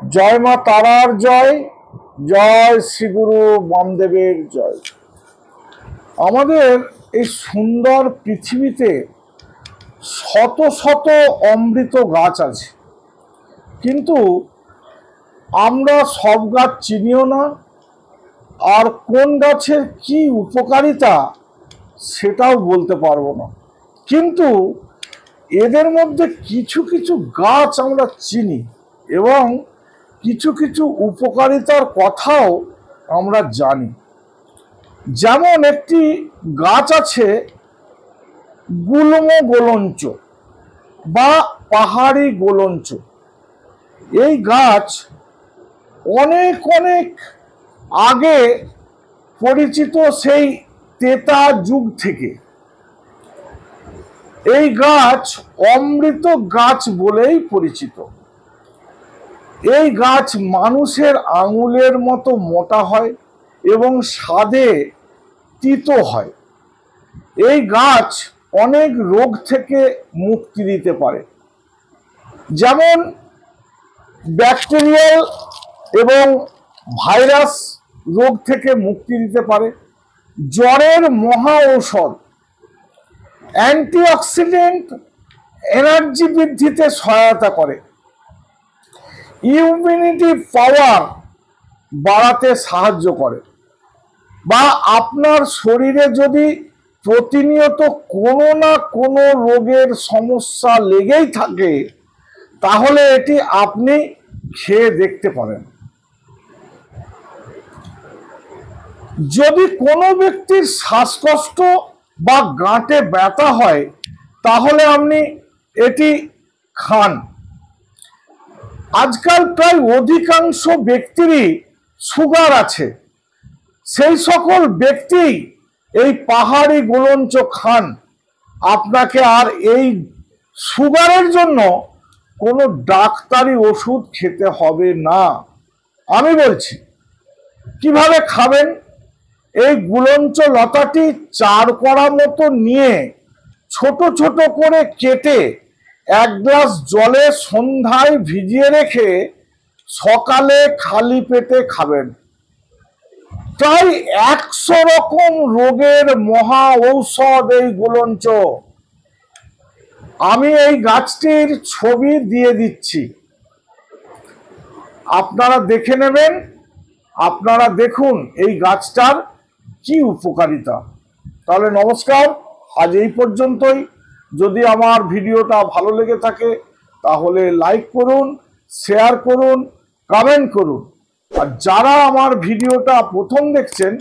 জয় মা তারার জয়, জয় শ্রীগুরু বামদেবের জয়। আমাদের এই সুন্দর পৃথিবীতে শত শত অমৃত গাছ আছে, কিন্তু আমরা সব গাছ চিনিও না, আর কোন গাছের কি উপকারিতা সেটাও বলতে পারবো না। কিন্তু এদের মধ্যে কিছু কিছু গাছ আমরা চিনি এবং কিছু কিছু উপকারিতার কথাও আমরা জানি। যেমন একটি গাছ আছে গুল্ম গোলঞ্চ বা পাহাড়ি গোলঞ্চ। এই গাছ অনেক অনেক আগে পরিচিত, সেই ত্রেতা যুগ থেকে। এই গাছ অমৃত গাছ বলেই পরিচিত। এই গাছ মানুষের আঙুলের মতো মোটা হয় এবং স্বাদে তিতো হয়। এই গাছ অনেক রোগ থেকে মুক্তি দিতে পারে, যেমন ব্যাকটেরিয়াল এবং ভাইরাস রোগ থেকে মুক্তি দিতে পারে, জ্বরের মহা ঔষধ, অ্যান্টিঅক্সিডেন্ট, এনার্জি বৃদ্ধিতে সহায়তা করে, ইমিউনিটি পাওয়ার বাড়াতে সাহায্য করে, বা আপনার শরীরে যদি প্রতিনিয়ত কোনো না কোনো রোগের সমস্যা লেগেই থাকে, তাহলে এটি আপনি খেয়ে দেখতে পারেন। যদি কোনো ব্যক্তির শ্বাসকষ্ট বা গাঁটে ব্যথা হয়, তাহলে আপনি এটি খান। আজকাল প্রায় অধিকাংশ ব্যক্তিরই সুগার আছে, সেই সকল ব্যক্তি এই পাহাড়ি গোলঞ্চ খান। আপনাকে আর এই সুগারের জন্য কোনো ডাক্তারি ওষুধ খেতে হবে না। আমি বলছি কিভাবে খাবেন। এই গুলঞ্চ লতাটি 4 কড়া মতো নিয়ে ছোট ছোট করে কেটে 1 গ্লাস জলে সন্ধ্যায় ভিজিয়ে রেখে সকালে খালি পেটে খাবেন। প্রায় 100 রকম রোগের মহা ঔষধ এই গুলঞ্চ। আমি এই গাছটির ছবি দিয়ে দিচ্ছি, আপনারা দেখে নেবেন। আপনারা দেখুন এই গাছটার কি উপকারিতা। তাহলে নমস্কার, আজ এই পর্যন্তই। যদি আমার ভিডিওটা ভালো লেগে থাকে তাহলে লাইক করুন, শেয়ার করুন, কমেন্ট করুন। আর যারা আমার ভিডিওটা প্রথম দেখছেন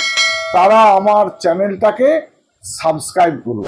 তারা আমার চ্যানেলটাকে সাবস্ক্রাইব করুন।